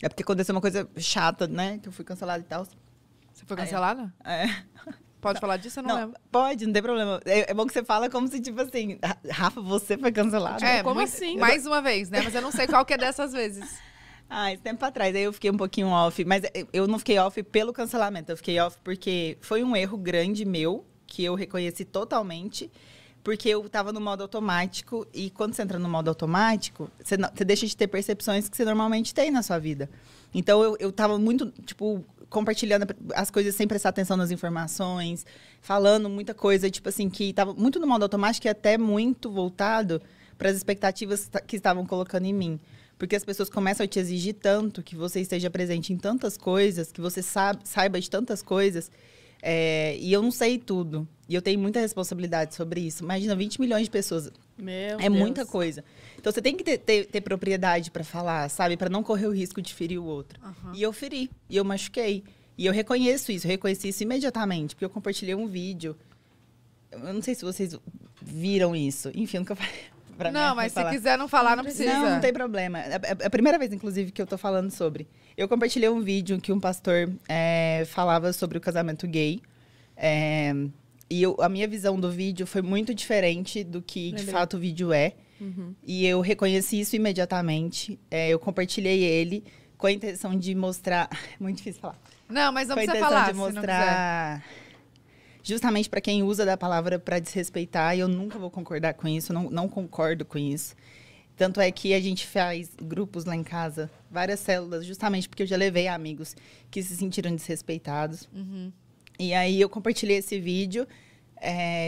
É porque aconteceu uma coisa chata, né? Que eu fui cancelada e tal. Você foi cancelada? É. Pode falar disso? Eu não lembro. Pode, não tem problema. É bom que você fala como se, tipo assim, Rafa, você foi cancelada. Como assim? Mais uma vez, né? Mas eu não sei qual que é dessas vezes. Esse tempo atrás, aí eu fiquei um pouquinho off. Mas eu não fiquei off pelo cancelamento. Eu fiquei off porque foi um erro grande meu, que eu reconheci totalmente. Porque eu tava no modo automático. E quando você entra no modo automático, você deixa de ter percepções que você normalmente tem na sua vida. Então, eu tava muito, tipo, compartilhando as coisas sem prestar atenção nas informações, falando muita coisa, tipo assim, que estava muito no modo automático e até muito voltado para as expectativas que estavam colocando em mim. Porque as pessoas começam a te exigir tanto que você esteja presente em tantas coisas, que você saiba de tantas coisas, e eu não sei tudo. E eu tenho muita responsabilidade sobre isso. Imagina, 20 milhões de pessoas. Meu É Deus. muita coisa. Então, você tem que ter propriedade para falar, sabe? Para não correr o risco de ferir o outro. E eu feri. E eu machuquei. E eu reconheço isso. Eu reconheci isso imediatamente. Porque eu compartilhei um vídeo. Eu não sei se vocês viram isso. Enfim, eu nunca falei. Não, mas se quiser não falar, não precisa. Não tem problema. É a primeira vez, inclusive, que eu tô falando sobre. Eu compartilhei um vídeo que um pastor falava sobre o casamento gay. E a minha visão do vídeo foi muito diferente do que, de fato, o vídeo é. E eu reconheci isso imediatamente. Eu compartilhei ele com a intenção de mostrar... Muito difícil falar. Não, mas não com a precisa intenção falar, de mostrar... Justamente para quem usa da palavra para desrespeitar. E eu nunca vou concordar com isso. Não concordo com isso. Tanto é que a gente faz grupos lá em casa. Várias células. Justamente porque eu já levei amigos que se sentiram desrespeitados. E aí eu compartilhei esse vídeo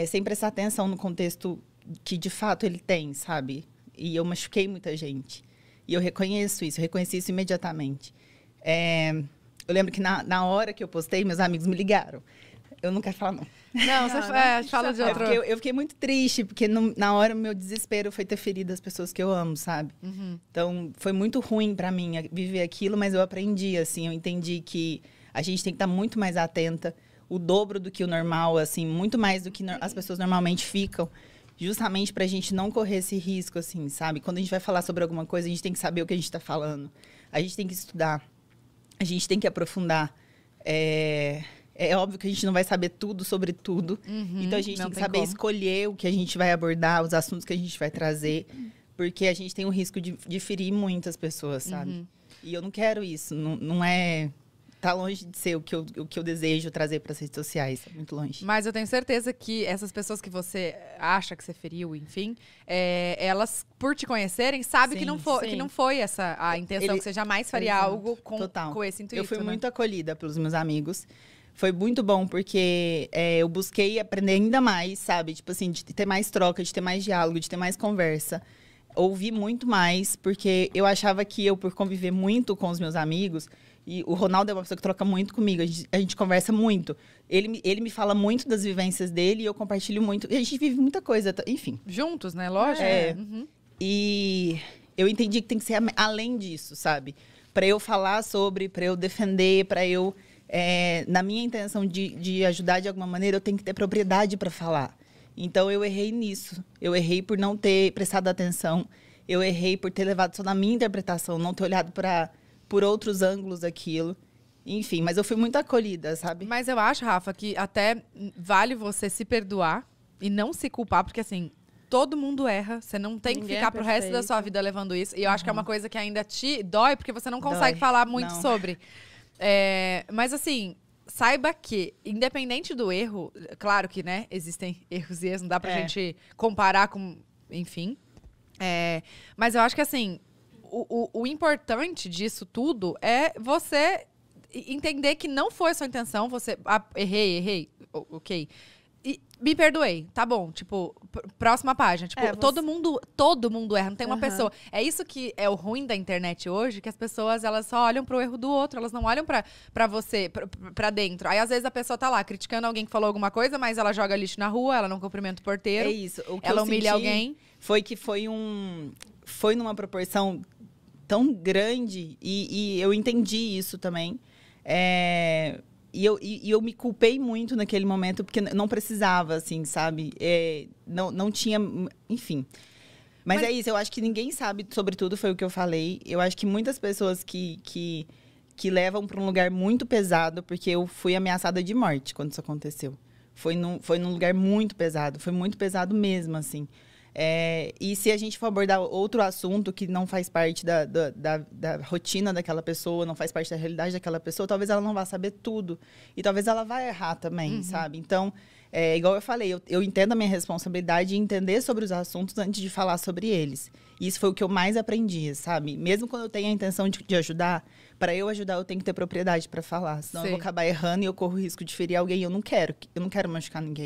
sem prestar atenção no contexto que de fato ele tem, sabe? E eu machuquei muita gente. E eu reconheço isso, eu reconheci isso imediatamente. Eu lembro que na hora que eu postei, meus amigos me ligaram. Eu não quero falar, não. Não, você fala de outro. Eu fiquei muito triste, porque na hora o meu desespero foi ter ferido as pessoas que eu amo, sabe? Então, foi muito ruim pra mim viver aquilo, mas eu aprendi, assim, eu entendi que a gente tem que estar muito mais atenta, o dobro do que o normal, assim, muito mais do que as pessoas normalmente ficam, justamente pra gente não correr esse risco, assim, sabe? Quando a gente vai falar sobre alguma coisa, a gente tem que saber o que a gente tá falando. A gente tem que estudar, a gente tem que aprofundar. É óbvio que a gente não vai saber tudo sobre tudo. Então, a gente tem que saber escolher o que a gente vai abordar, os assuntos que a gente vai trazer. Porque a gente tem o risco de ferir muitas pessoas, sabe? E eu não quero isso. Não é... Tá longe de ser o que eu desejo trazer para as redes sociais. É muito longe. Mas eu tenho certeza que essas pessoas que você acha que você feriu, enfim, elas, por te conhecerem, sabem que não foi essa a intenção, que você jamais faria algo com esse intuito. Eu fui muito acolhida pelos meus amigos. Foi muito bom, porque eu busquei aprender ainda mais, sabe? Tipo assim, de ter mais troca, de ter mais diálogo, de ter mais conversa. Ouvi muito mais, porque eu achava que eu, por conviver muito com os meus amigos... E o Ronaldo é uma pessoa que troca muito comigo, a gente conversa muito. Ele me fala muito das vivências dele e eu compartilho muito. E a gente vive muita coisa, enfim. Juntos, né? Lógico. E eu entendi que tem que ser além disso, sabe? Para eu falar sobre, para eu defender, para eu... na minha intenção de ajudar de alguma maneira, eu tenho que ter propriedade para falar. Então, eu errei nisso. Eu errei por não ter prestado atenção. Eu errei por ter levado só na minha interpretação, não ter olhado por outros ângulos aquilo. Enfim, mas eu fui muito acolhida, sabe? Mas eu acho, Rafa, que até vale você se perdoar e não se culpar, porque assim, todo mundo erra. Você não tem que ficar pro resto da sua vida levando isso. E eu acho que é uma coisa que ainda te dói, porque você não consegue falar muito sobre. Mas assim, saiba que, independente do erro, claro que, né, existem erros e erros, não dá pra gente comparar com... Enfim. Mas eu acho que assim... O importante disso tudo é você entender que não foi a sua intenção. Você... errei, ok. E me perdoei, tá bom. Tipo, próxima página. Tipo, todo mundo erra, não tem uma pessoa. É isso que é o ruim da internet hoje, que as pessoas, elas só olham pro erro do outro, elas não olham pra você, pra dentro. Aí, às vezes, a pessoa tá lá criticando alguém que falou alguma coisa, mas ela joga lixo na rua, ela não cumprimenta o porteiro. É isso. O que ela eu humilha senti alguém. Foi numa proporção tão grande, e eu entendi isso também. E eu me culpei muito naquele momento, porque não precisava, assim, sabe? Não tinha... Enfim. Mas é isso, eu acho que ninguém sabe sobre tudo, foi o que eu falei. Eu acho que muitas pessoas que levam para um lugar muito pesado, porque eu fui ameaçada de morte quando isso aconteceu. Foi num lugar muito pesado, foi muito pesado mesmo, assim. E se a gente for abordar outro assunto que não faz parte da rotina daquela pessoa, não faz parte da realidade daquela pessoa, talvez ela não vá saber tudo. E talvez ela vá errar também, sabe? Então, igual eu falei, eu entendo a minha responsabilidade de entender sobre os assuntos antes de falar sobre eles. E isso foi o que eu mais aprendi, sabe? Mesmo quando eu tenho a intenção de ajudar, para eu ajudar, eu tenho que ter propriedade para falar. Senão eu vou acabar errando e eu corro o risco de ferir alguém. Eu não quero machucar ninguém.